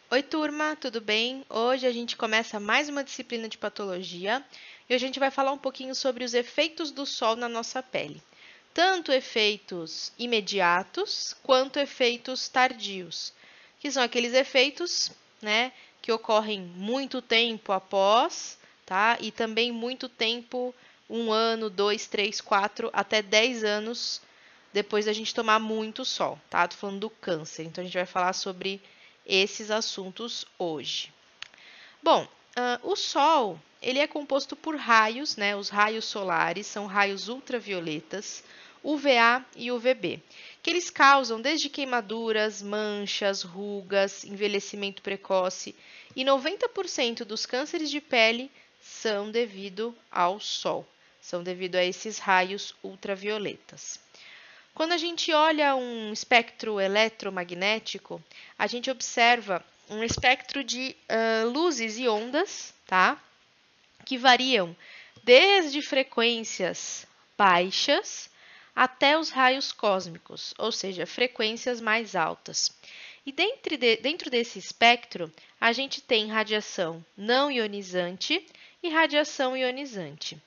Oi, turma, tudo bem? Hoje a gente começa mais uma disciplina de patologia e hoje a gente vai falar um pouquinho sobre os efeitos do sol na nossa pele. Tanto efeitos imediatos quanto efeitos tardios, que são aqueles efeitos, né, que ocorrem muito tempo após, tá? E também muito tempo, 1 ano, 2, 3, 4, até 10 anos depois da gente tomar muito sol, tá? Tô falando do câncer, então a gente vai falar sobre esses assuntos hoje. Bom, o Sol ele é composto por raios, né? Os raios solares são raios ultravioletas, UVA e UVB, que eles causam desde queimaduras, manchas, rugas, envelhecimento precoce e 90% dos cânceres de pele são devido ao Sol, são devido a esses raios ultravioletas. Quando a gente olha um espectro eletromagnético, a gente observa um espectro de luzes e ondas, tá? Que variam desde frequências baixas até os raios cósmicos, ou seja, frequências mais altas. E dentro desse espectro, a gente tem radiação não ionizante e radiação ionizante.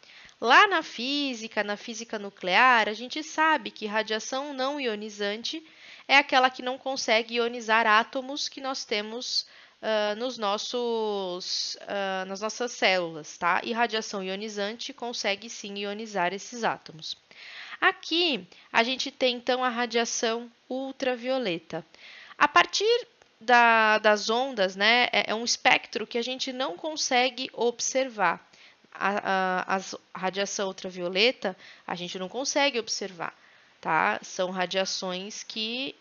Lá na física nuclear, a gente sabe que radiação não ionizante é aquela que não consegue ionizar átomos que nós temos nas nossas células, tá? E radiação ionizante consegue sim ionizar esses átomos. Aqui a gente tem então a radiação ultravioleta. A partir das ondas, né, é um espectro que a gente não consegue observar. A radiação ultravioleta a gente não consegue observar, tá? São radiações que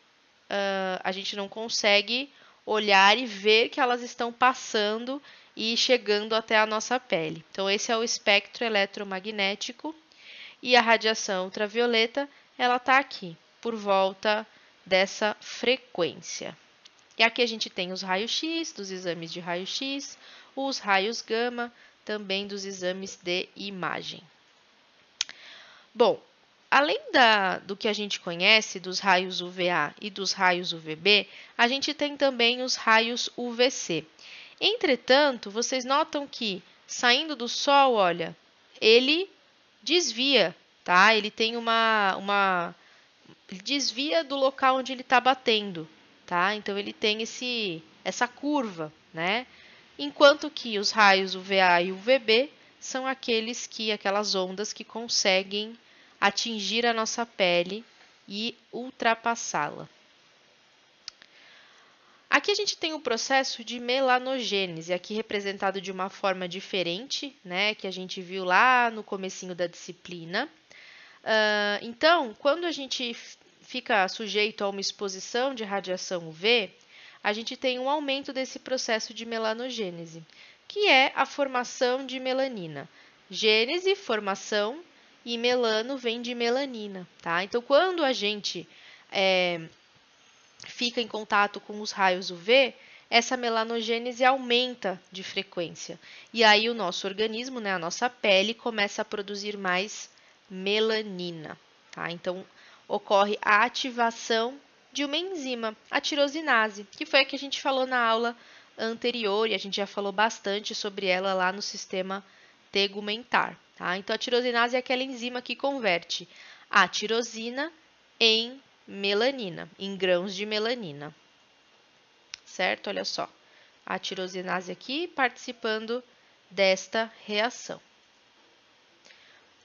a gente não consegue olhar e ver que elas estão passando e chegando até a nossa pele. Então, esse é o espectro eletromagnético e a radiação ultravioleta, ela está aqui, por volta dessa frequência. E aqui a gente tem os raios-x, dos exames de raio-x, os raios gama, também dos exames de imagem. Bom, além do que a gente conhece dos raios UVA e dos raios UVB, a gente tem também os raios UVC. Entretanto, vocês notam que saindo do Sol, olha, ele desvia, tá? Ele tem ele desvia do local onde ele está batendo, tá? Então ele tem essa curva, né? Enquanto que os raios UVA e UVB são aquelas ondas que conseguem atingir a nossa pele e ultrapassá-la. Aqui a gente tem o processo de melanogênese, aqui representado de uma forma diferente, né, que a gente viu lá no comecinho da disciplina. Então, quando a gente fica sujeito a uma exposição de radiação UV, a gente tem um aumento desse processo de melanogênese, que é a formação de melanina. Gênese, formação, e melano vem de melanina, tá? Então, quando a gente fica em contato com os raios UV, essa melanogênese aumenta de frequência. E aí o nosso organismo, né, a nossa pele, começa a produzir mais melanina, tá? Então, ocorre a ativação de uma enzima, a tirosinase, que foi a que a gente falou na aula anterior e a gente já falou bastante sobre ela lá no sistema tegumentar, tá? Então, a tirosinase é aquela enzima que converte a tirosina em melanina, em grãos de melanina. Certo? Olha só. A tirosinase aqui participando desta reação.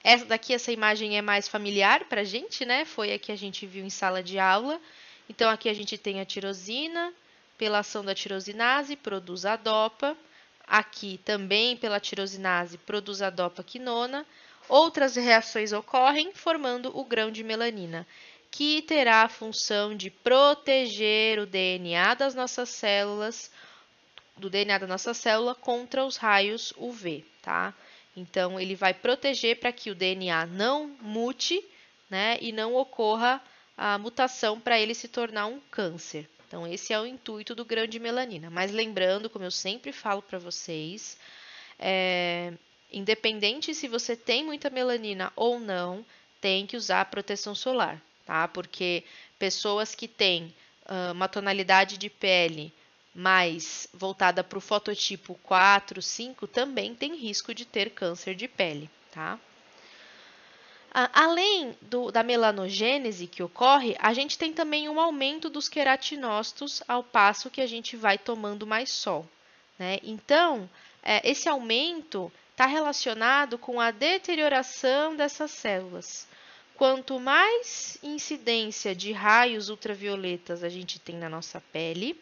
Essa imagem é mais familiar para a gente, né? Foi a que a gente viu em sala de aula. Então, aqui a gente tem a tirosina, pela ação da tirosinase, produz a dopa. Aqui também, pela tirosinase, produz a dopa-quinona. Outras reações ocorrem, formando o grão de melanina, que terá a função de proteger o DNA das nossas células, do DNA da nossa célula contra os raios UV, tá? Então, ele vai proteger para que o DNA não mute, né, e não ocorra a mutação para ele se tornar um câncer. Então, esse é o intuito do grão de melanina. Mas lembrando, como eu sempre falo para vocês, independente se você tem muita melanina ou não, tem que usar proteção solar, tá? Porque pessoas que têm uma tonalidade de pele mais voltada para o fototipo 4, 5, também tem risco de ter câncer de pele, tá? Além da melanogênese que ocorre, a gente tem também um aumento dos queratinócitos ao passo que a gente vai tomando mais sol, né? Então, esse aumento está relacionado com a deterioração dessas células. Quanto mais incidência de raios ultravioletas a gente tem na nossa pele,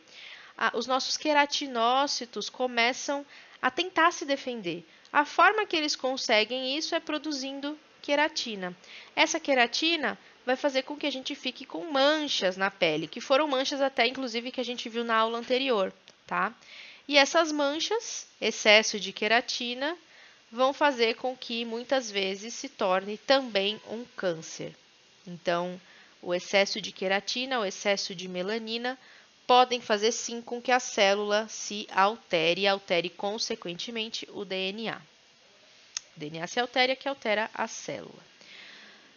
os nossos queratinócitos começam a tentar se defender. A forma que eles conseguem isso é produzindo queratina. Essa queratina vai fazer com que a gente fique com manchas na pele, que foram manchas até inclusive que a gente viu na aula anterior, tá? E essas manchas, excesso de queratina, vão fazer com que muitas vezes se torne também um câncer. Então, o excesso de queratina, o excesso de melanina podem fazer sim com que a célula se altere e altere consequentemente o DNA. O DNA se altera, que altera a célula.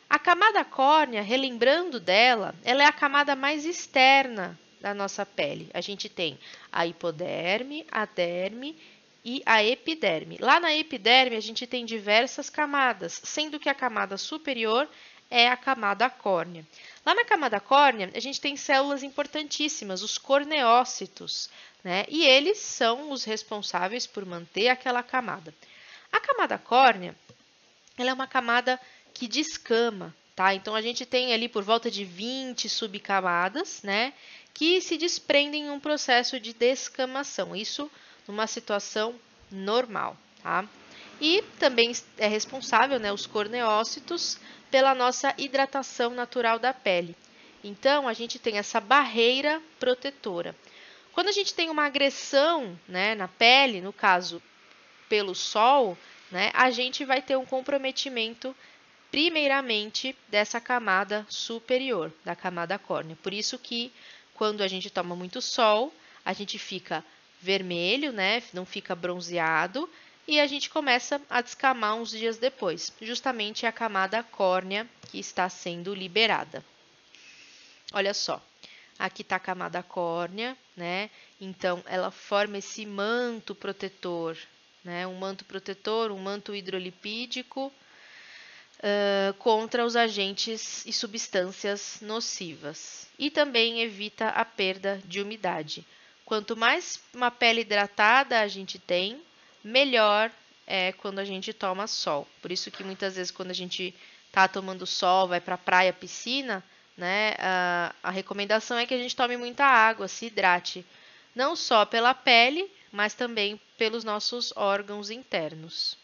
A camada córnea, relembrando dela, ela é a camada mais externa da nossa pele. A gente tem a hipoderme, a derme e a epiderme. Lá na epiderme, a gente tem diversas camadas, sendo que a camada superior é a camada córnea. Lá na camada córnea, a gente tem células importantíssimas, os corneócitos, né? E eles são os responsáveis por manter aquela camada. A camada córnea, ela é uma camada que descama, tá? Então, a gente tem ali por volta de 20 subcamadas, né? Que se desprendem em um processo de descamação. Isso numa situação normal, tá? E também é responsável, né, os corneócitos, pela nossa hidratação natural da pele. Então, a gente tem essa barreira protetora. Quando a gente tem uma agressão, né, na pele, no caso, pelo sol, né, a gente vai ter um comprometimento, primeiramente, dessa camada superior, da camada córnea. Por isso que, quando a gente toma muito sol, a gente fica vermelho, né, não fica bronzeado, e a gente começa a descamar uns dias depois. Justamente é a camada córnea que está sendo liberada. Olha só, aqui está a camada córnea, né? Então, ela forma esse manto protetor, né? Um manto protetor, um manto hidrolipídico contra os agentes e substâncias nocivas. E também evita a perda de umidade. Quanto mais uma pele hidratada a gente tem, melhor é quando a gente toma sol. Por isso que muitas vezes quando a gente está tomando sol, vai para a praia, piscina, né, a recomendação é que a gente tome muita água, se hidrate. Não só pela pele, mas também pelos nossos órgãos internos.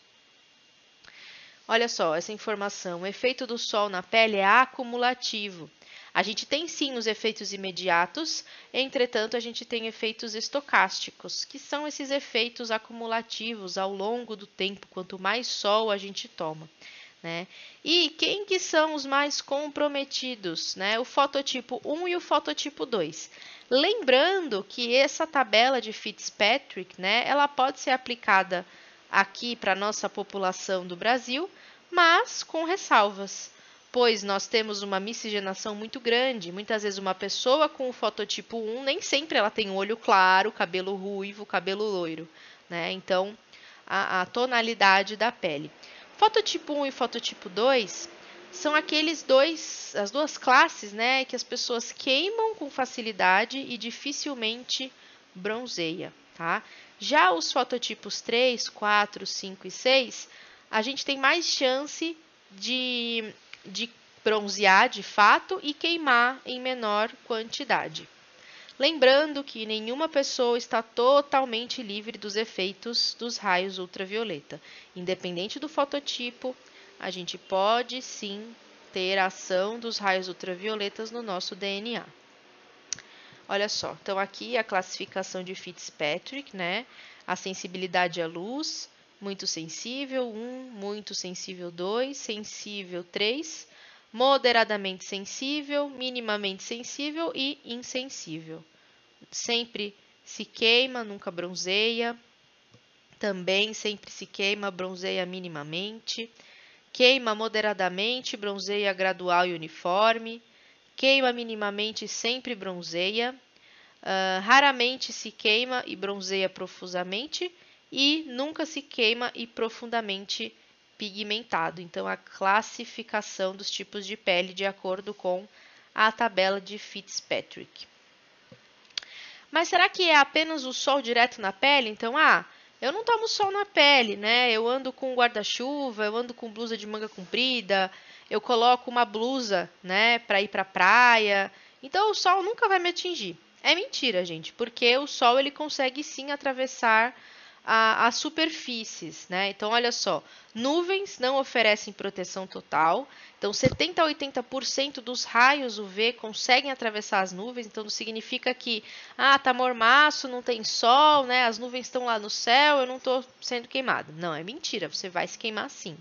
Olha só, essa informação. O efeito do sol na pele é acumulativo. A gente tem sim os efeitos imediatos, entretanto, a gente tem efeitos estocásticos, que são esses efeitos acumulativos ao longo do tempo, quanto mais sol a gente toma, né? E quem que são os mais comprometidos, né? O fototipo 1 e o fototipo 2. Lembrando que essa tabela de Fitzpatrick, né, ela pode ser aplicada aqui para a nossa população do Brasil, mas com ressalvas, pois nós temos uma miscigenação muito grande. Muitas vezes uma pessoa com o fototipo 1, nem sempre ela tem olho claro, cabelo ruivo, cabelo loiro, né? Então, a tonalidade da pele. Fototipo 1 e fototipo 2 são as duas classes, né, que as pessoas queimam com facilidade e dificilmente bronzeia, tá? Já os fototipos 3, 4, 5 e 6, a gente tem mais chance de bronzear de fato e queimar em menor quantidade. Lembrando que nenhuma pessoa está totalmente livre dos efeitos dos raios ultravioleta. Independente do fototipo, a gente pode sim ter a ação dos raios ultravioletas no nosso DNA. Olha só, então aqui a classificação de Fitzpatrick, né? A sensibilidade à luz, muito sensível, 1, muito sensível, 2, sensível, 3, moderadamente sensível, minimamente sensível e insensível. Sempre se queima, nunca bronzeia. Também sempre se queima, bronzeia minimamente. Queima moderadamente, bronzeia gradual e uniforme. Queima minimamente, sempre bronzeia. raramente se queima e bronzeia profusamente e nunca se queima e profundamente pigmentado. Então, a classificação dos tipos de pele de acordo com a tabela de Fitzpatrick. Mas será que é apenas o sol direto na pele? Então, eu não tomo sol na pele, né? Eu ando com guarda-chuva, eu ando com blusa de manga comprida, eu coloco uma blusa, né, para ir para a praia. Então, o sol nunca vai me atingir. É mentira, gente, porque o sol ele consegue sim atravessar as superfícies, né? Então, olha só, nuvens não oferecem proteção total. Então, 70 a 80% dos raios UV conseguem atravessar as nuvens. Então, não significa que, tá mormaço, não tem sol, né? As nuvens estão lá no céu, eu não estou sendo queimado. Não, é mentira, você vai se queimar sim.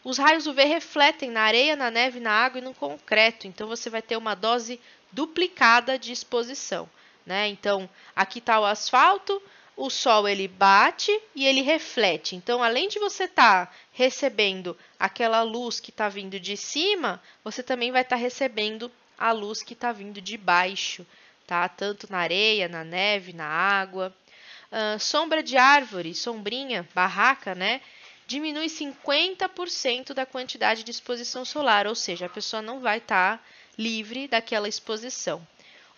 Os raios UV refletem na areia, na neve, na água e no concreto. Então, você vai ter uma dose duplicada de exposição, né? Então, aqui está o asfalto, o sol ele bate e ele reflete. Então, além de você estar recebendo aquela luz que está vindo de cima, você também vai estar recebendo a luz que está vindo de baixo, tá? Tanto na areia, na neve, na água. Sombra de árvore, sombrinha, barraca, né? Diminui 50% da quantidade de exposição solar, ou seja, a pessoa não vai estar livre daquela exposição.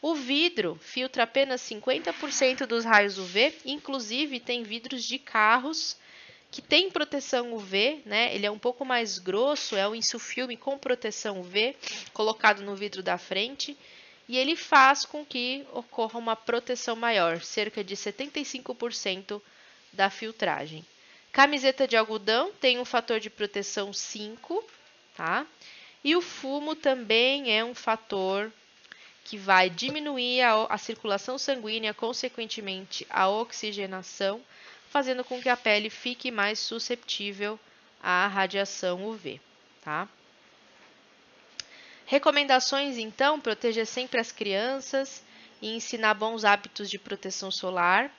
O vidro filtra apenas 50% dos raios UV, inclusive tem vidros de carros que tem proteção UV, né? Ele é um pouco mais grosso, é um insufilme com proteção UV colocado no vidro da frente e ele faz com que ocorra uma proteção maior, cerca de 75% da filtragem. Camiseta de algodão tem um fator de proteção 5, tá? E o fumo também é um fator que vai diminuir a circulação sanguínea, consequentemente a oxigenação, fazendo com que a pele fique mais suscetível à radiação UV, tá? Recomendações, então, proteger sempre as crianças e ensinar bons hábitos de proteção solar.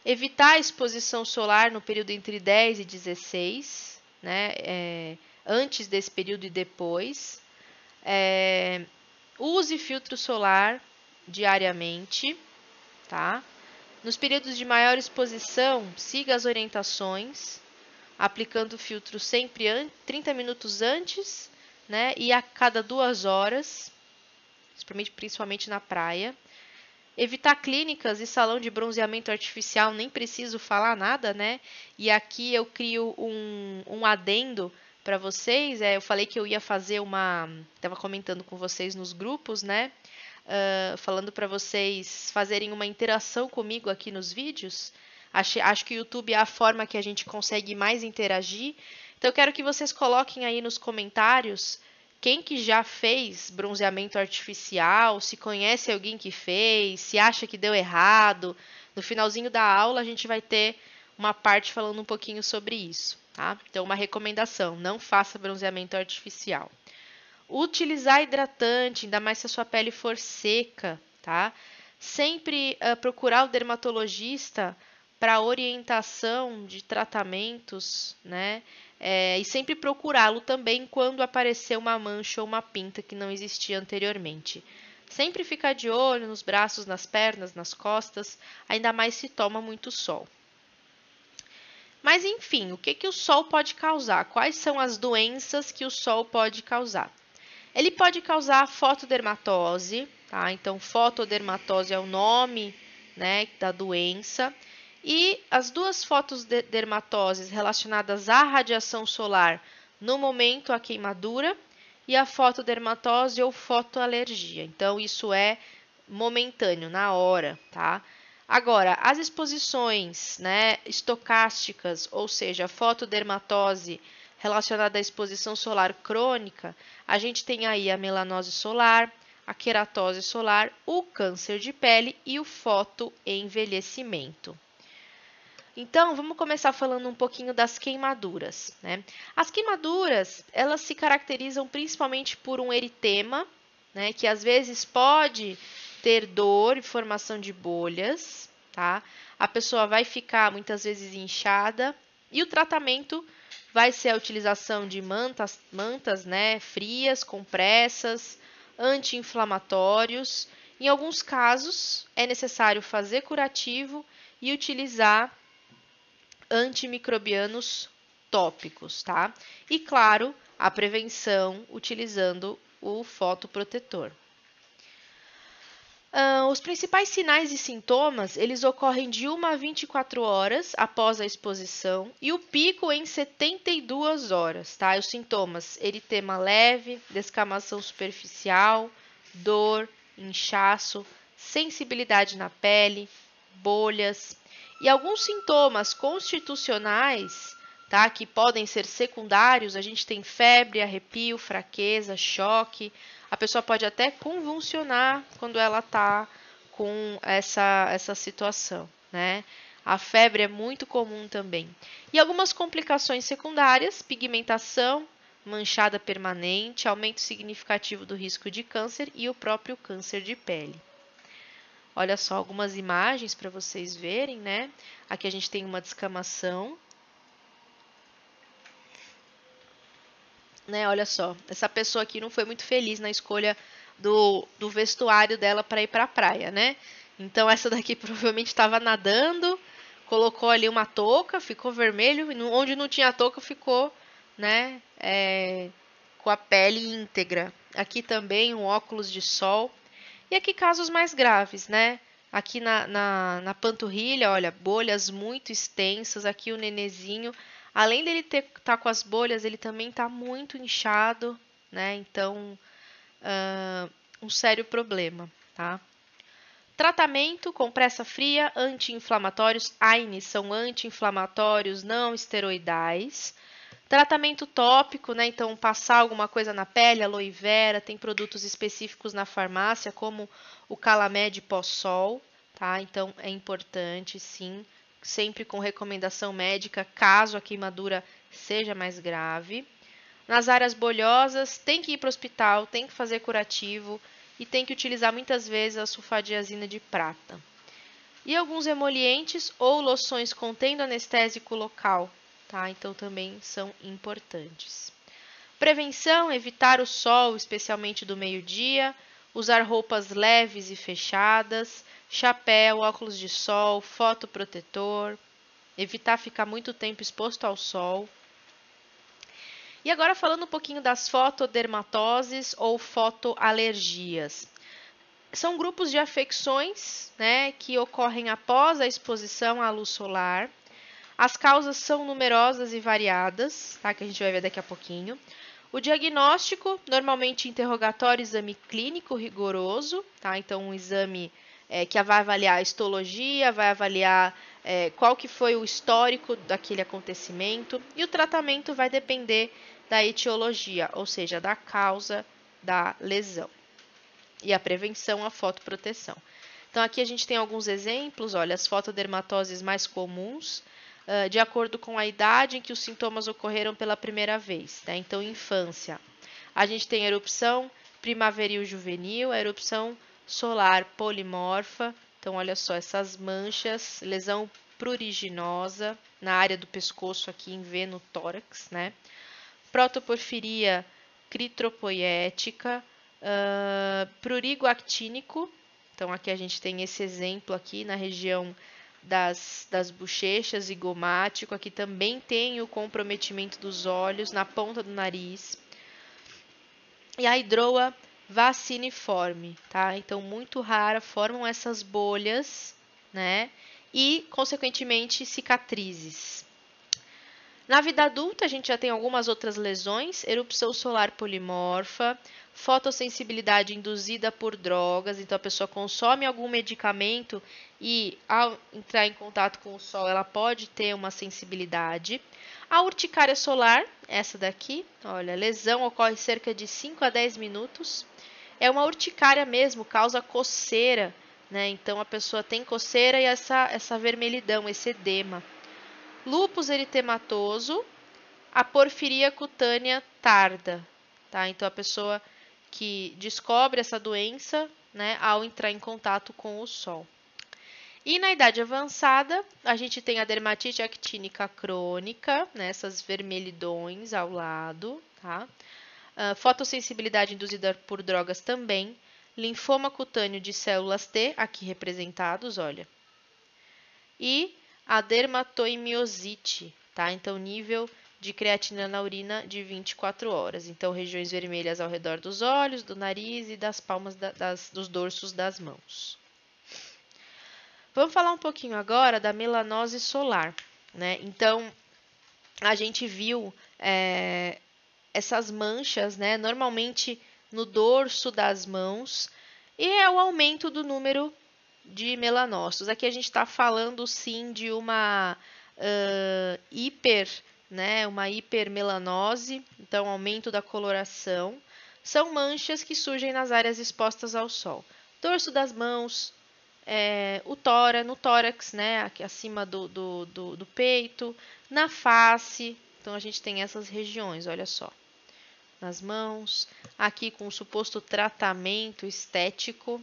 Evitar a exposição solar no período entre 10 e 16, né? Antes desse período e depois. Use filtro solar diariamente, tá? Nos períodos de maior exposição, siga as orientações, aplicando o filtro sempre 30 minutos antes, né? E a cada 2 horas, principalmente na praia. Evitar clínicas e salão de bronzeamento artificial, nem preciso falar nada, né? E aqui eu crio um adendo para vocês. Eu falei que eu ia fazer estava comentando com vocês nos grupos, né? Falando para vocês fazerem uma interação comigo aqui nos vídeos. Acho que o YouTube é a forma que a gente consegue mais interagir. Então, eu quero que vocês coloquem aí nos comentários quem que já fez bronzeamento artificial, se conhece alguém que fez, se acha que deu errado. No finalzinho da aula, a gente vai ter uma parte falando um pouquinho sobre isso, tá? Então, uma recomendação, não faça bronzeamento artificial. Utilizar hidratante, ainda mais se a sua pele for seca, tá? Sempre procurar o dermatologista para orientação de tratamentos, né? E sempre procurá-lo também quando aparecer uma mancha ou uma pinta que não existia anteriormente. Sempre ficar de olho nos braços, nas pernas, nas costas, ainda mais se toma muito sol. Mas enfim, o que o sol pode causar? Quais são as doenças que o sol pode causar? Ele pode causar fotodermatose, tá? Então, fotodermatose é o nome, né, da doença. E as duas fotodermatoses relacionadas à radiação solar no momento à queimadura e a fotodermatose ou fotoalergia. Então, isso é momentâneo, na hora, tá? Agora, as exposições, né, estocásticas, ou seja, a fotodermatose relacionada à exposição solar crônica, a gente tem aí a melanose solar, a queratose solar, o câncer de pele e o fotoenvelhecimento. Então, vamos começar falando um pouquinho das queimaduras, né? As queimaduras, elas se caracterizam principalmente por um eritema, né, que às vezes pode ter dor e formação de bolhas, tá? A pessoa vai ficar muitas vezes inchada e o tratamento vai ser a utilização de mantas, né, frias, compressas, anti-inflamatórios Em alguns casos, é necessário fazer curativo e utilizar antimicrobianos tópicos, tá? E, claro, a prevenção utilizando o fotoprotetor. Os principais sinais e sintomas, eles ocorrem de 1 a 24 horas após a exposição e o pico em 72 horas, tá? Os sintomas, eritema leve, descamação superficial, dor, inchaço, sensibilidade na pele, bolhas e alguns sintomas constitucionais, tá? Que podem ser secundários, a gente tem febre, arrepio, fraqueza, choque. A pessoa pode até convulsionar quando ela está com essa situação, né? A febre é muito comum também. E algumas complicações secundárias, pigmentação, manchada permanente, aumento significativo do risco de câncer e o próprio câncer de pele. Olha só algumas imagens para vocês verem, né? Aqui a gente tem uma descamação. Né, olha só, essa pessoa aqui não foi muito feliz na escolha do vestuário dela para ir para a praia, né? Então essa daqui provavelmente estava nadando, colocou ali uma touca, ficou vermelho, e onde não tinha touca ficou, né, com a pele íntegra. Aqui também um óculos de sol. E aqui casos mais graves, né? Aqui na panturrilha, olha, bolhas muito extensas. Aqui o nenezinho, além dele tá com as bolhas, ele também tá muito inchado, né? Então, um sério problema, tá? Tratamento: compressa fria, anti-inflamatórios. AINES são anti-inflamatórios não esteroidais. Tratamento tópico, né? Então, passar alguma coisa na pele, aloe vera, tem produtos específicos na farmácia, como o Calamed pós-sol, tá? Então, é importante, sim, sempre com recomendação médica, caso a queimadura seja mais grave. Nas áreas bolhosas, tem que ir para o hospital, tem que fazer curativo e tem que utilizar muitas vezes a sulfadiazina de prata. E alguns emolientes ou loções contendo anestésico local, tá? Então também são importantes. Prevenção: evitar o sol, especialmente do meio-dia, usar roupas leves e fechadas, chapéu, óculos de sol, fotoprotetor, evitar ficar muito tempo exposto ao sol. E agora falando um pouquinho das fotodermatoses ou fotoalergias. São grupos de afecções, né, que ocorrem após a exposição à luz solar. As causas são numerosas e variadas, tá, que a gente vai ver daqui a pouquinho. O diagnóstico, normalmente interrogatório, exame clínico rigoroso, tá? Então, um exame que vai avaliar a histologia, vai avaliar qual que foi o histórico daquele acontecimento. E o tratamento vai depender da etiologia, ou seja, da causa da lesão. E a prevenção, a fotoproteção. Então, aqui a gente tem alguns exemplos, olha, as fotodermatoses mais comuns, de acordo com a idade em que os sintomas ocorreram pela primeira vez. Né? Então, infância, a gente tem a erupção primaveril juvenil, a erupção solar polimorfa. Então, olha só, essas manchas, lesão pruriginosa na área do pescoço, aqui em V, no tórax, né? Protoporfiria critropoiética, prurigo actínico. Então, aqui a gente tem esse exemplo aqui na região das bochechas, zigomático. Aqui também tem o comprometimento dos olhos, na ponta do nariz. E a hidroa vaciniforme, tá? Então, muito rara, formam essas bolhas, né? E, consequentemente, cicatrizes. Na vida adulta, a gente já tem algumas outras lesões: erupção solar polimorfa, fotossensibilidade induzida por drogas. Então, a pessoa consome algum medicamento e, ao entrar em contato com o sol, ela pode ter uma sensibilidade. A urticária solar, essa daqui, olha, lesão ocorre cerca de 5 a 10 minutos. É uma urticária mesmo, causa coceira, né? Então, a pessoa tem coceira e essa vermelhidão, esse edema. Lúpus eritematoso, a porfiria cutânea tarda, tá? Então, a pessoa que descobre essa doença, né, ao entrar em contato com o sol. E na idade avançada, a gente tem a dermatite actínica crônica, né, essas vermelhidões ao lado, tá? Fotossensibilidade induzida por drogas também. linfoma cutâneo de células T, aqui representados, olha, e a dermatoimiosite, tá? Então, nível de creatina na urina de 24 horas. Então, regiões vermelhas ao redor dos olhos, do nariz e das palmas dos dorsos das mãos. Vamos falar um pouquinho agora da melanose solar, né? Então, a gente viu essas manchas, né? Normalmente no dorso das mãos, e é o aumento do número de melanócitos. Aqui a gente está falando sim de uma uma hipermelanose, então aumento da coloração. São manchas que surgem nas áreas expostas ao sol. Dorso das mãos, no tórax, né, aqui acima do peito, na face. Então a gente tem essas regiões, olha só. Nas mãos, aqui com o suposto tratamento estético.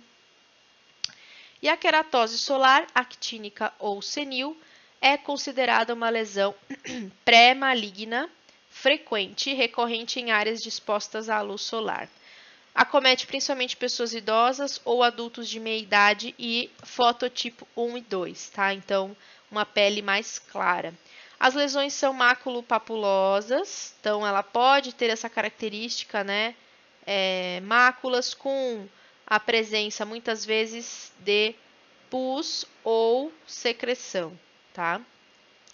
E a queratose solar, actínica ou senil, é considerada uma lesão pré-maligna, frequente e recorrente em áreas expostas à luz solar. Acomete principalmente pessoas idosas ou adultos de meia idade e fototipo 1 e 2, tá? Então, uma pele mais clara. As lesões são maculopapulosas, então ela pode ter essa característica, né? Máculas com a presença, muitas vezes, de pus ou secreção, tá?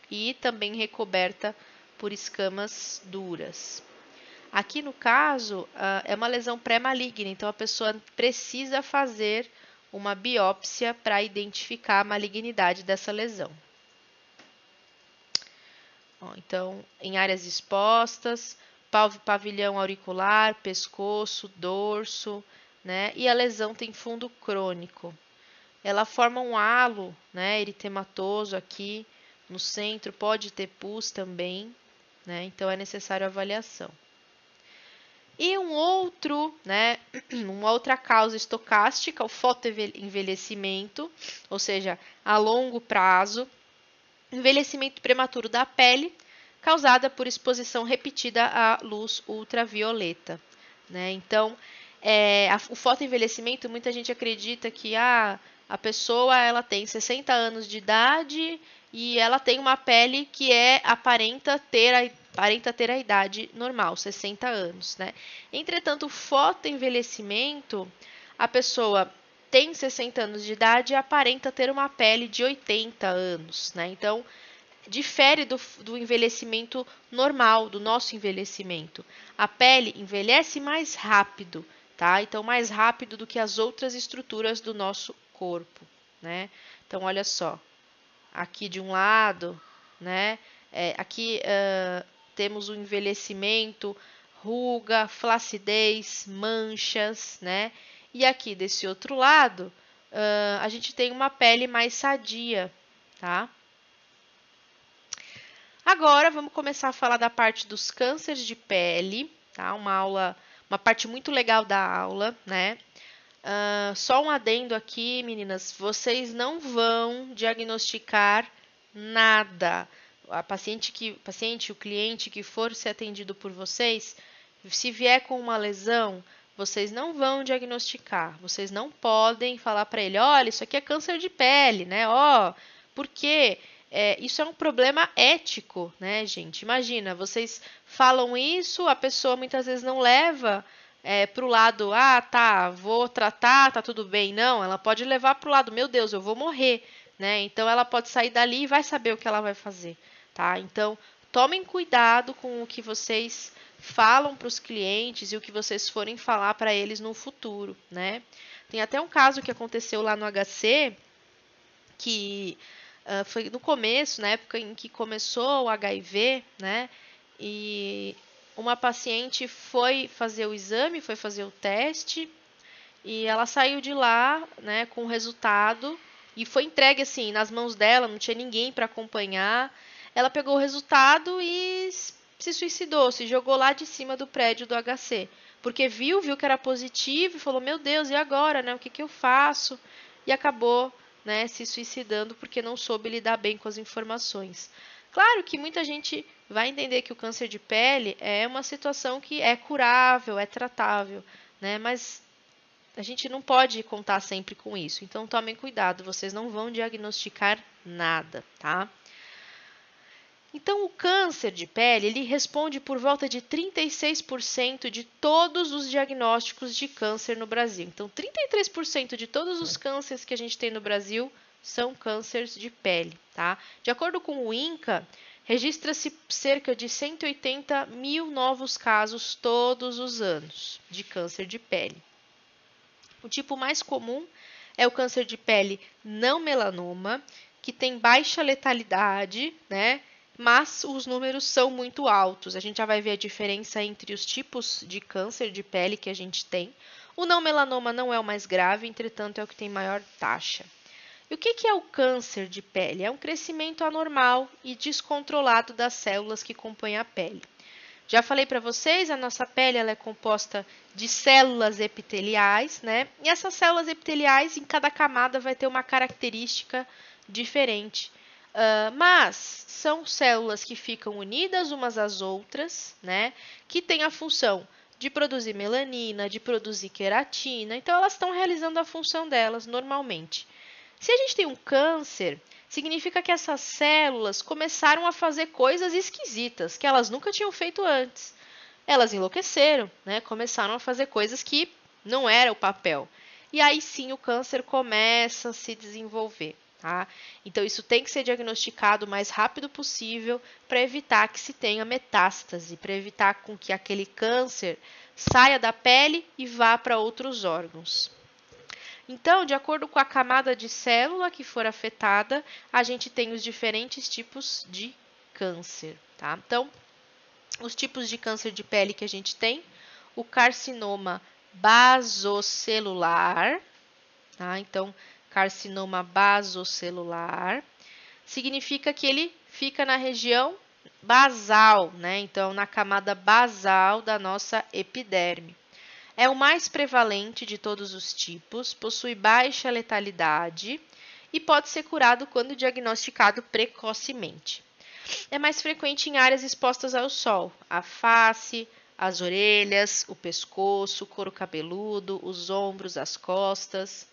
E também recoberta por escamas duras. Aqui no caso, é uma lesão pré-maligna, então a pessoa precisa fazer uma biópsia para identificar a malignidade dessa lesão. Então, em áreas expostas, pavilhão auricular, pescoço, dorso, né? E a lesão tem fundo crônico. Ela forma um halo, né, eritematoso aqui no centro, pode ter pus também, né? Então é necessário avaliação. E uma outra causa estocástica, o fotoenvelhecimento, ou seja, a longo prazo, envelhecimento prematuro da pele, causada por exposição repetida à luz ultravioleta, né? Então, o fotoenvelhecimento, muita gente acredita que a pessoa ela tem 60 anos de idade e ela tem uma pele que aparenta ter a idade normal, 60 anos, né? Entretanto, o fotoenvelhecimento, a pessoa tem 60 anos de idade e aparenta ter uma pele de 80 anos, né? Então, difere do envelhecimento normal, do nosso envelhecimento. A pele envelhece mais rápido, tá? Então, mais rápido do que as outras estruturas do nosso corpo, né? Então, olha só. Aqui de um lado, né? Aqui temos o envelhecimento, ruga, flacidez, manchas, né? E aqui desse outro lado, a gente tem uma pele mais sadia, tá? Agora vamos começar a falar da parte dos cânceres de pele, tá? Uma parte muito legal da aula, né? Só um adendo aqui, meninas, vocês não vão diagnosticar nada. O cliente que for ser atendido por vocês, se vier com uma lesão, vocês não vão diagnosticar. Vocês não podem falar para ele, olha, isso aqui é câncer de pele, né? Por quê? Isso é um problema ético, né, gente? Imagina, vocês falam isso, a pessoa muitas vezes não leva para o lado, tá, vou tratar, tá tudo bem. Não, ela pode levar para o lado, meu Deus, eu vou morrer, né? Então, ela pode sair dali e vai saber o que ela vai fazer, tá? Então, tomem cuidado com o que vocês falam para os clientes e o que vocês forem falar para eles no futuro, né? Tem até um caso que aconteceu lá no HC, que foi no começo, na época em que começou o HIV, né? E uma paciente foi fazer o exame, foi fazer o teste, e ela saiu de lá, né, com o resultado, e foi entregue assim, nas mãos dela, não tinha ninguém para acompanhar. Ela pegou o resultado e se suicidou, se jogou lá de cima do prédio do HC, porque viu que era positivo e falou, meu Deus, e agora, né, o que eu faço? E acabou, né, se suicidando porque não soube lidar bem com as informações. Claro que muita gente vai entender que o câncer de pele é uma situação que é curável, é tratável, né, mas A gente não pode contar sempre com isso. Então, tomem cuidado, vocês não vão diagnosticar nada, tá? Então, o câncer de pele, ele responde por volta de 36% de todos os diagnósticos de câncer no Brasil. Então, 33% de todos os cânceres que a gente tem no Brasil são cânceres de pele, tá? De acordo com o INCA, registra-se cerca de 180 mil novos casos todos os anos de câncer de pele. O tipo mais comum é o câncer de pele não melanoma, que tem baixa letalidade, né? Mas os números são muito altos. A gente já vai ver a diferença entre os tipos de câncer de pele que a gente tem. O não melanoma não é o mais grave, entretanto, é o que tem maior taxa. E o que é o câncer de pele? É um crescimento anormal e descontrolado das células que compõem a pele. Já falei para vocês, a nossa pele ela é composta de células epiteliais, né? E essas células epiteliais, em cada camada, vai ter uma característica diferente. Mas são células que ficam unidas umas às outras, né? Que têm a função de produzir melanina, de produzir queratina. Então, elas estão realizando a função delas normalmente. Se a gente tem um câncer, significa que essas células começaram a fazer coisas esquisitas que elas nunca tinham feito antes. Elas enlouqueceram, né? Começaram a fazer coisas que não era o papel. E aí sim o câncer começa a se desenvolver. Tá? Então, isso tem que ser diagnosticado o mais rápido possível para evitar que se tenha metástase, para evitar com que aquele câncer saia da pele e vá para outros órgãos. Então, de acordo com a camada de célula que for afetada, a gente tem os diferentes tipos de câncer. Tá? Então, os tipos de câncer de pele que a gente tem, o carcinoma basocelular, tá? Então, carcinoma basocelular, significa que ele fica na região basal, né? Então, na camada basal da nossa epiderme. É o mais prevalente de todos os tipos, possui baixa letalidade e pode ser curado quando diagnosticado precocemente. É mais frequente em áreas expostas ao sol, a face, as orelhas, o pescoço, o couro cabeludo, os ombros, as costas.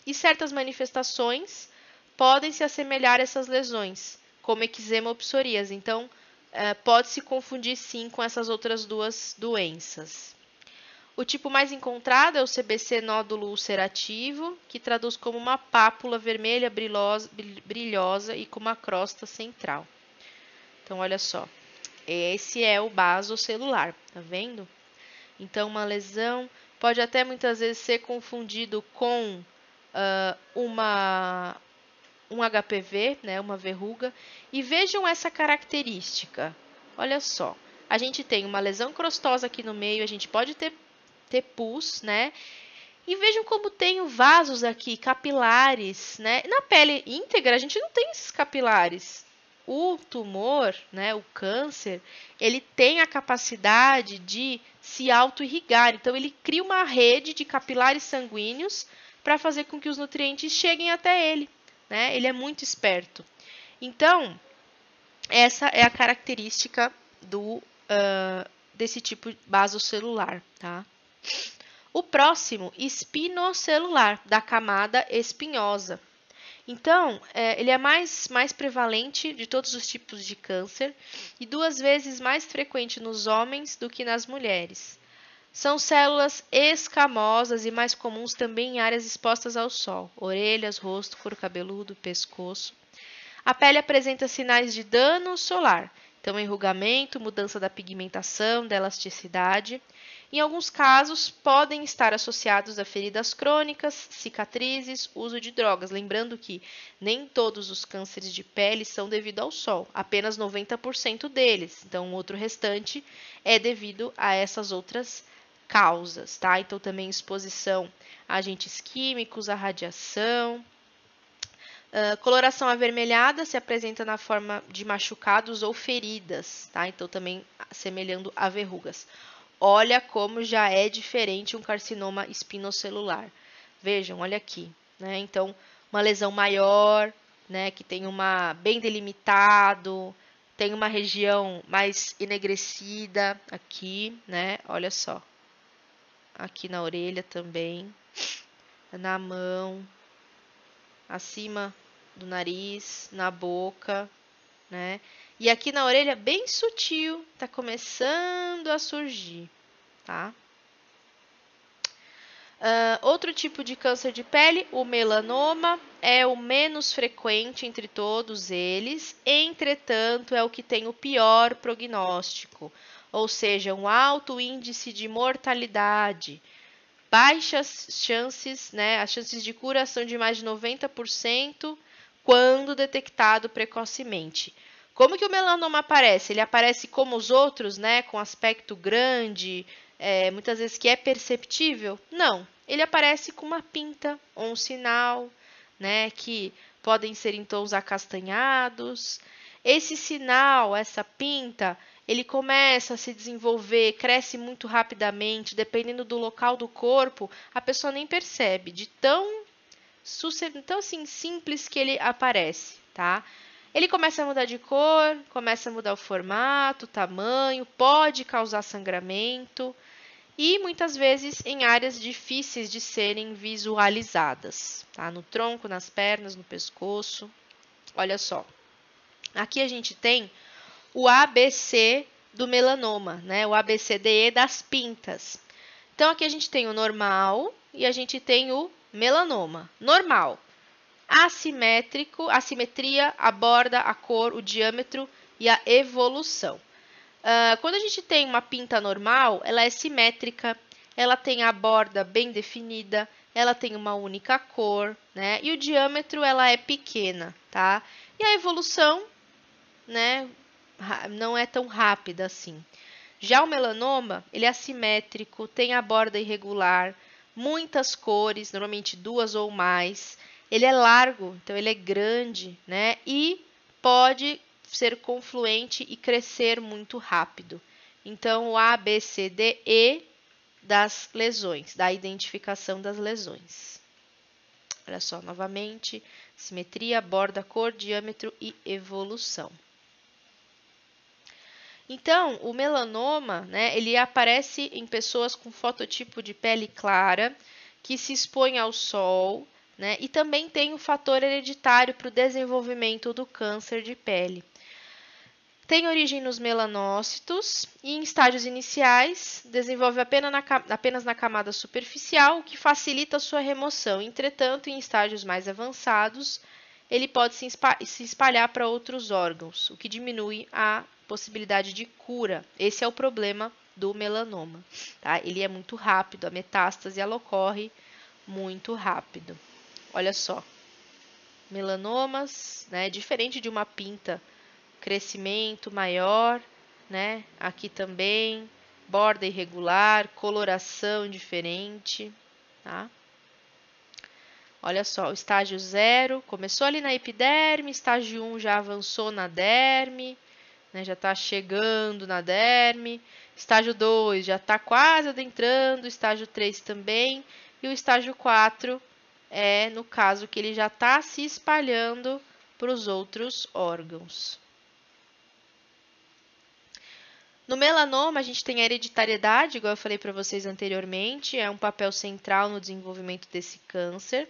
E certas manifestações podem se assemelhar a essas lesões, como eczema ou psoríase. Então, pode se confundir sim com essas outras duas doenças. O tipo mais encontrado é o CBC nódulo ulcerativo, que traduz como uma pápula vermelha brilhosa e com uma crosta central. Então, olha só, esse é o basocelular, tá vendo? Então, uma lesão pode até muitas vezes ser confundido com um HPV, né, uma verruga. E vejam essa característica. Olha só, a gente tem uma lesão crostosa aqui no meio, a gente pode ter pus, né? E vejam como tem vasos aqui, capilares, né? Na pele íntegra, a gente não tem esses capilares. O tumor, né, o câncer, ele tem a capacidade de se auto-irrigar. Então, ele cria uma rede de capilares sanguíneos para fazer com que os nutrientes cheguem até ele, né? Ele é muito esperto. Então, essa é a característica desse tipo basocelular, tá? O próximo, espinocelular, da camada espinhosa. Então, ele é mais prevalente de todos os tipos de câncer e 2 vezes mais frequente nos homens do que nas mulheres. São células escamosas e mais comuns também em áreas expostas ao sol, orelhas, rosto, couro cabeludo, pescoço. A pele apresenta sinais de dano solar, então enrugamento, mudança da pigmentação, da elasticidade. Em alguns casos, podem estar associados a feridas crônicas, cicatrizes, uso de drogas. Lembrando que nem todos os cânceres de pele são devido ao sol, apenas 90% deles. Então, o outro restante é devido a essas outras causas, tá? Então, também exposição a agentes químicos, a radiação. Coloração avermelhada se apresenta na forma de machucados ou feridas, tá? Então, também assemelhando a verrugas. Olha como já é diferente um carcinoma espinocelular. Vejam, olha aqui, né? Então, uma lesão maior, né, que tem bem delimitado, tem uma região mais enegrecida aqui, né? Olha só. aqui na orelha também, na mão, acima do nariz, na boca, né? E aqui na orelha, bem sutil, tá começando a surgir, tá? Outro tipo de câncer de pele, o melanoma, é o menos frequente entre todos eles, entretanto, é o que tem o pior prognóstico, ou seja, um alto índice de mortalidade, baixas chances, né? As chances de cura são de mais de 90% quando detectado precocemente. Como que o melanoma aparece? Ele aparece como os outros, né? Com aspecto grande, muitas vezes que é perceptível? Não. Ele aparece com uma pinta ou um sinal, né? Que podem ser em tons acastanhados. Esse sinal, essa pinta, ele começa a se desenvolver, cresce muito rapidamente, dependendo do local do corpo, a pessoa nem percebe, de tão assim, simples que ele aparece, tá? Ele começa a mudar de cor, começa a mudar o formato, o tamanho, pode causar sangramento e muitas vezes em áreas difíceis de serem visualizadas, tá? No tronco, nas pernas, no pescoço. Olha só. Aqui a gente tem o ABC do melanoma, né? O ABCDE das pintas. Então, aqui a gente tem o normal e a gente tem o melanoma. Normal, assimétrico, assimetria, a borda, a cor, o diâmetro e a evolução. Quando a gente tem uma pinta normal, ela é simétrica, ela tem a borda bem definida, ela tem uma única cor, né? E o diâmetro ela é pequena, tá? E a evolução, né, não é tão rápida assim. Já o melanoma, ele é assimétrico, tem a borda irregular, muitas cores, normalmente 2 ou mais. Ele é largo, então ele é grande, né? E pode ser confluente e crescer muito rápido. Então, o A, B, C, D, E das lesões, da identificação das lesões. Olha só, novamente, simetria, borda, cor, diâmetro e evolução. Então, o melanoma, né, ele aparece em pessoas com fototipo de pele clara, que se expõem ao sol, né, e também tem o fator hereditário para o desenvolvimento do câncer de pele. Tem origem nos melanócitos e em estágios iniciais desenvolve apenas na camada superficial, o que facilita a sua remoção. Entretanto, em estágios mais avançados, ele pode se espalhar para outros órgãos, o que diminui a possibilidade de cura. Esse é o problema do melanoma, tá? Ele é muito rápido, a metástase ela ocorre muito rápido. Olha só, melanomas, né? Diferente de uma pinta, crescimento maior, né? Aqui também, borda irregular, coloração diferente, tá? Olha só, o estágio 0 começou ali na epiderme, estágio 1 já avançou na derme, né, já está chegando na derme, estágio 2 já está quase adentrando, estágio 3 também, e o estágio 4 é no caso que ele já está se espalhando para os outros órgãos. No melanoma, a gente tem a hereditariedade, igual eu falei para vocês anteriormente, é um papel central no desenvolvimento desse câncer.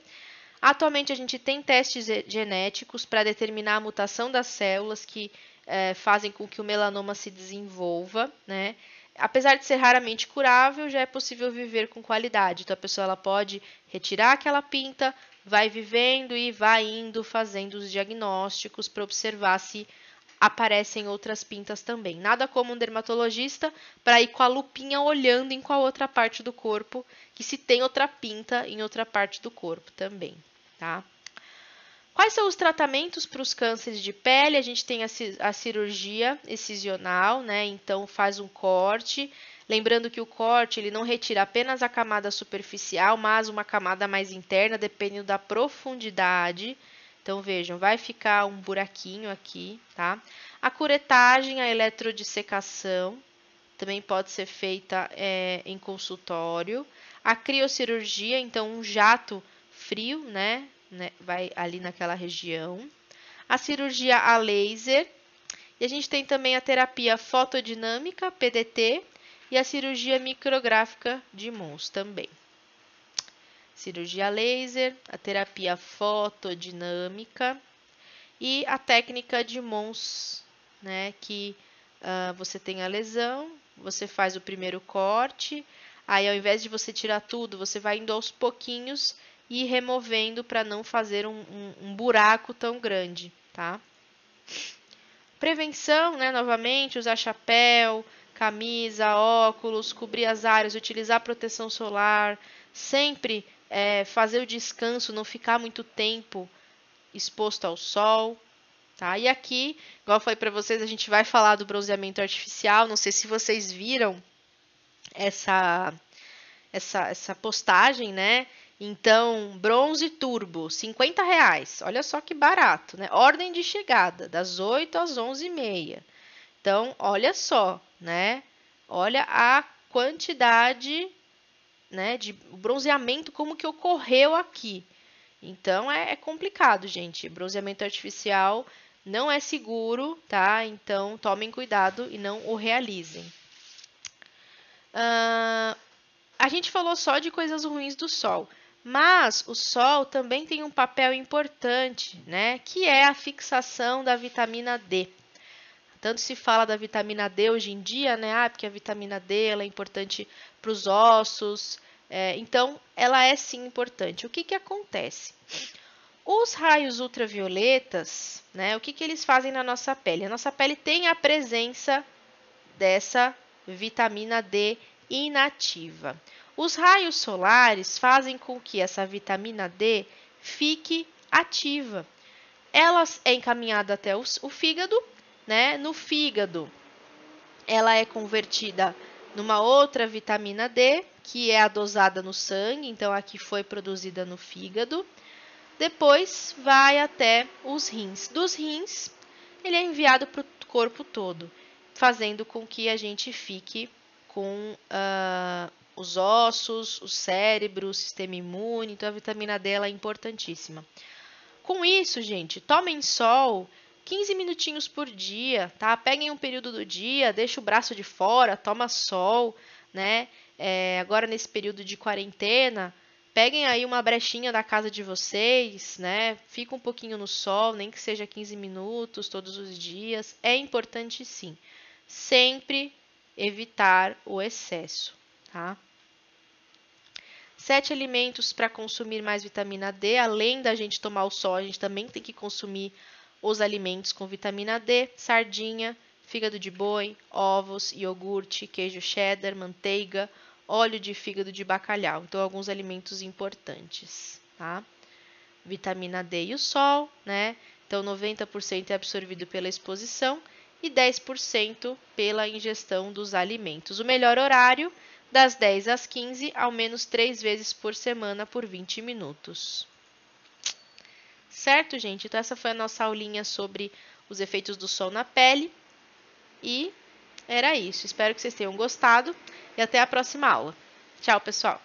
Atualmente, a gente tem testes genéticos para determinar a mutação das células que fazem com que o melanoma se desenvolva, né? Apesar de ser raramente curável, já é possível viver com qualidade. Então, a pessoa ela pode retirar aquela pinta, vai vivendo e vai indo fazendo os diagnósticos para observar se aparecem outras pintas também. Nada como um dermatologista para ir com a lupinha olhando em qual outra parte do corpo, que se tem outra pinta em outra parte do corpo também, tá? Quais são os tratamentos para os cânceres de pele? A gente tem a cirurgia excisional, né? Então faz um corte. Lembrando que o corte ele não retira apenas a camada superficial, mas uma camada mais interna, dependendo da profundidade. Então vejam, vai ficar um buraquinho aqui, tá? A curetagem, a eletrodissecação, também pode ser feita em consultório. A criocirurgia, então um jato frio, né? Vai ali naquela região. A cirurgia a laser. E a gente tem também a terapia fotodinâmica, PDT, e a cirurgia micrográfica de Mohs também. Cirurgia laser, a terapia fotodinâmica e a técnica de Mohs, né, que você tem a lesão, você faz o primeiro corte, aí ao invés de você tirar tudo, você vai indo aos pouquinhos e removendo para não fazer um buraco tão grande, tá? Prevenção, né, novamente, usar chapéu, camisa, óculos, cobrir as áreas, utilizar proteção solar, sempre fazer o descanso, não ficar muito tempo exposto ao sol, tá? E aqui, igual eu falei para vocês, a gente vai falar do bronzeamento artificial. Não sei se vocês viram essa postagem, né? Então, bronze turbo, R$50. Olha só que barato, né? Ordem de chegada, das 8 às 11h30. Então, olha só, né? Olha a quantidade, né, de bronzeamento, como que ocorreu aqui. Então, é complicado, gente. Bronzeamento artificial não é seguro, tá? Então, tomem cuidado e não o realizem. A gente falou só de coisas ruins do sol, mas o sol também tem um papel importante, né? Que é a fixação da vitamina D. Tanto se fala da vitamina D hoje em dia, né? Porque a vitamina D ela é importante para os ossos. Então, ela é sim importante. O que que acontece? Os raios ultravioletas, né? O que que eles fazem na nossa pele? A nossa pele tem a presença dessa vitamina D inativa. Os raios solares fazem com que essa vitamina D fique ativa. Ela é encaminhada até o fígado, né? No fígado, ela é convertida numa outra vitamina D, que é a dosada no sangue, então aqui foi produzida no fígado. Depois vai até os rins. Dos rins, ele é enviado para o corpo todo, fazendo com que a gente fique com os ossos, o cérebro, o sistema imune. Então, a vitamina D ela é importantíssima. Com isso, gente, tomem sol 15 minutinhos por dia, tá? Peguem um período do dia, deixa o braço de fora, toma sol, né? Agora, nesse período de quarentena, peguem aí uma brechinha da casa de vocês, né? Fica um pouquinho no sol, nem que seja 15 minutos todos os dias. É importante, sim. Sempre evitar o excesso, tá? 7 alimentos para consumir mais vitamina D. Além da gente tomar o sol, a gente também tem que consumir os alimentos com vitamina D. Sardinha, fígado de boi, ovos, iogurte, queijo cheddar, manteiga, óleo de fígado de bacalhau. Então, alguns alimentos importantes, tá? Vitamina D e o sol, né? Então, 90% é absorvido pela exposição e 10% pela ingestão dos alimentos. O melhor horário, das 10 às 15, ao menos 3 vezes por semana, por 20 minutos. Certo, gente? Então, essa foi a nossa aulinha sobre os efeitos do sol na pele. E era isso. Espero que vocês tenham gostado e até a próxima aula. Tchau, pessoal!